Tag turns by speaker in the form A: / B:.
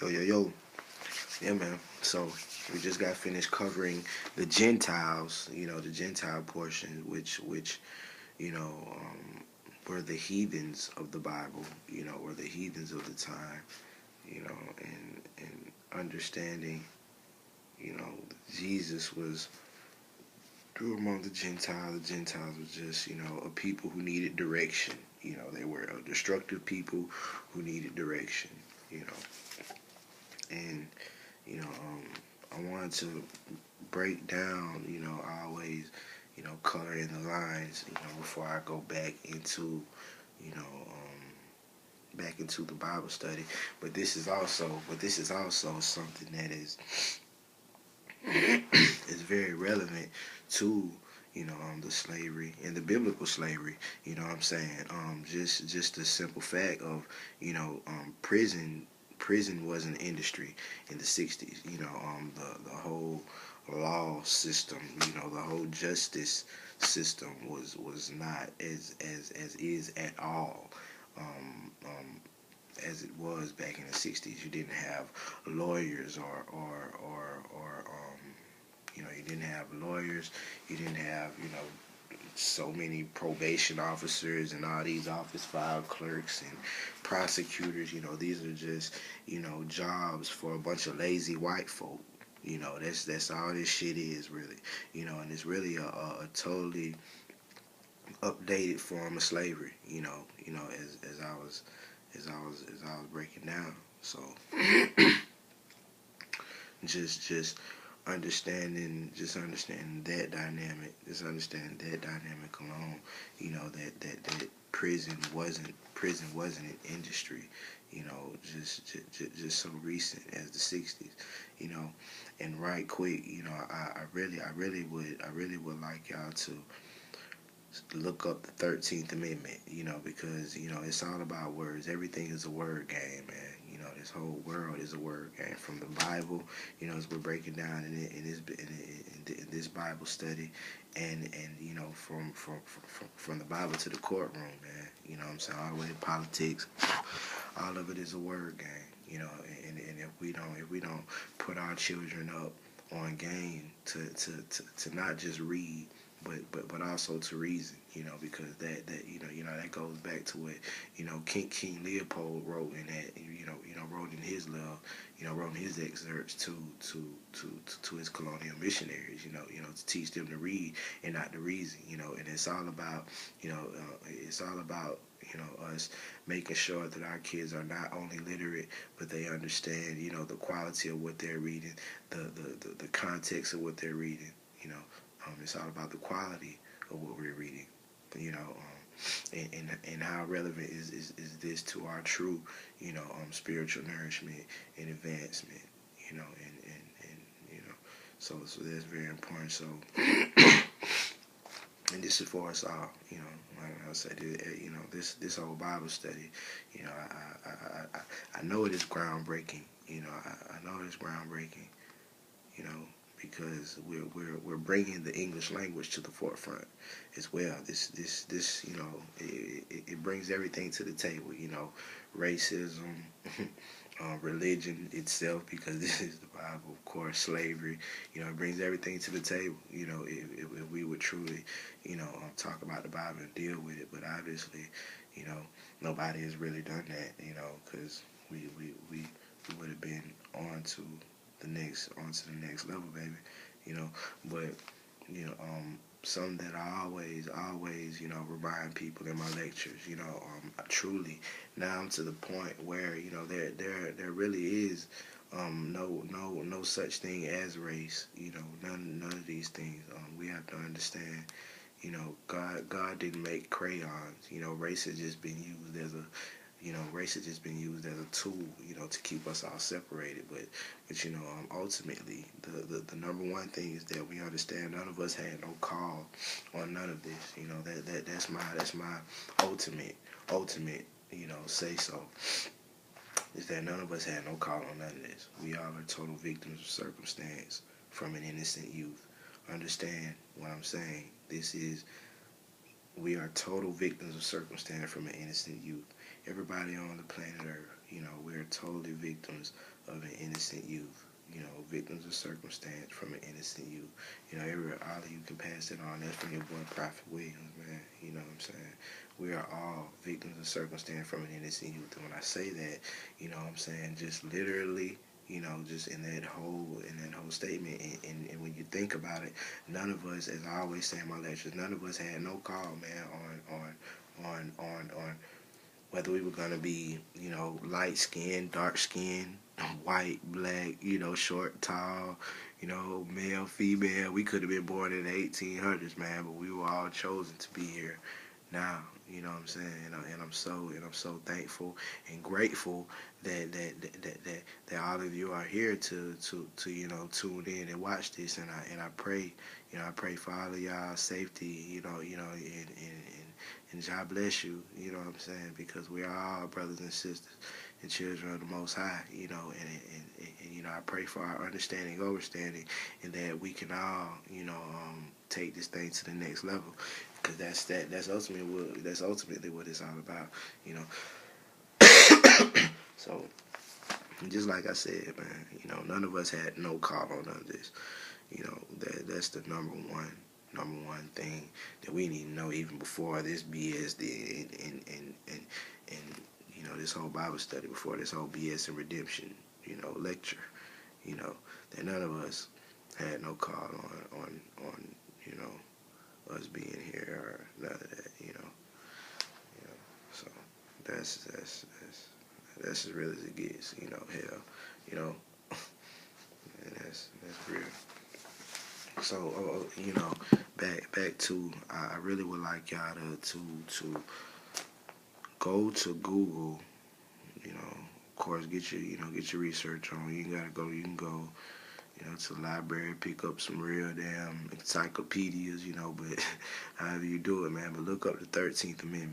A: Yo, yo, yo. Yeah, man. So we just got finished covering the Gentiles, the Gentile portion, which were the heathens of the Bible, were the heathens of the time, and understanding, Jesus was through among the Gentiles. The Gentiles was just, a people who needed direction. They were a destructive people who needed direction, you know, and I wanted to break down, always, color in the lines, before I go you know, back into the Bible study. But this is also something that is very relevant to, the slavery and the biblical slavery. You know what I'm saying? Just the simple fact of, prison was an industry in the 60s. The whole law system, the whole justice system was not as is at all. As it was back in the 60s. You didn't have lawyers you didn't have lawyers. You didn't have, so many probation officers and all these office file clerks and prosecutors. These are just, jobs for a bunch of lazy white folk. That's all this shit is really. And it's really a totally updated form of slavery. As I was breaking down. So just understanding that dynamic, alone, that prison wasn't an industry, just so recent as the 60s, you know. And right quick, I really would like y'all to look up the 13th Amendment, because, it's all about words. Everything is a word game, man. This whole world is a word game. From the Bible, as we're breaking down in this Bible study, and from the Bible to the courtroom, man. What I'm saying? All the way to politics, all of it is a word game. And if we don't put our children up on game to not just read, but also to reason, because that goes back to what, King Leopold wrote in that, wrote in his love, wrote in his excerpts to his colonial missionaries, to teach them to read and not to reason, and it's all about, us making sure that our kids are not only literate, but they understand, the quality of what they're reading, the context of what they're reading, it's all about the quality of what we're reading, and how relevant is this to our true, spiritual nourishment and advancement, so that's very important. So, and this is for us all, like I said, this whole Bible study, I know it is groundbreaking, I know it is groundbreaking, you know, because we're bringing the English language to the forefront as well. This it brings everything to the table. Racism, religion itself, because this is the Bible, of course, slavery. It brings everything to the table. If we would truly, talk about the Bible and deal with it. But obviously, nobody has really done that. Because we would have been onto the next level, baby. But something that I always, remind people in my lectures, truly, now I'm to the point where, there really is no such thing as race, none of these things. We have to understand, God didn't make crayons. Race has just been used as a race has just been used as a tool, to keep us all separated. But ultimately, the number one thing is that we understand none of us had no call on none of this. That's my ultimate, say so. Is that none of us had no call on none of this. We all are total victims of circumstance from an innocent youth. Understand what I'm saying? We are total victims of circumstance from an innocent youth. Everybody on the planet Earth, You know, we're totally victims of an innocent youth. You know, victims of circumstance from an innocent youth. You know, all of you can pass it on. That's from your boy Prophet Williams, man. You know what I'm saying? We are all victims of circumstance from an innocent youth. And when I say that, you know what I'm saying, just literally, you know, just in that whole statement, and when you think about it, none of us, as I always say in my lectures, none of us had no call, man, on whether we were gonna be, you know, light skinned, dark skinned, white, black, you know, short, tall, you know, male, female. We could have been born in the 1800s, man, but we were all chosen to be here now. You know what I'm saying? And I'm so thankful and grateful that all of you are here to you know, tune in and watch this. And I pray, you know, I pray for all of y'all safety, and God bless you, you know what I'm saying? Because we are all brothers and sisters and children of the Most High, you know, and you know, I pray for our understanding, overstanding, and that we can all, you know, take this thing to the next level, because that's ultimately what it's all about, you know. So, just like I said, man, you know, none of us had no call on none of this. You know, that's the number one thing that we need to know even before this BS did, and you know, this whole Bible study, before this whole BS and redemption, you know, lecture, you know, that none of us had no call on you know, us being here or none of that, you know. So that's as real as it gets, you know. Hell, you know, and that's real. So, you know, back to, I really would like y'all to go to Google. You know, of course, get your research on. You gotta go. You can go, you know, to the library, pick up some real damn encyclopedias. You know, but however you do it, man. But look up the 13th Amendment.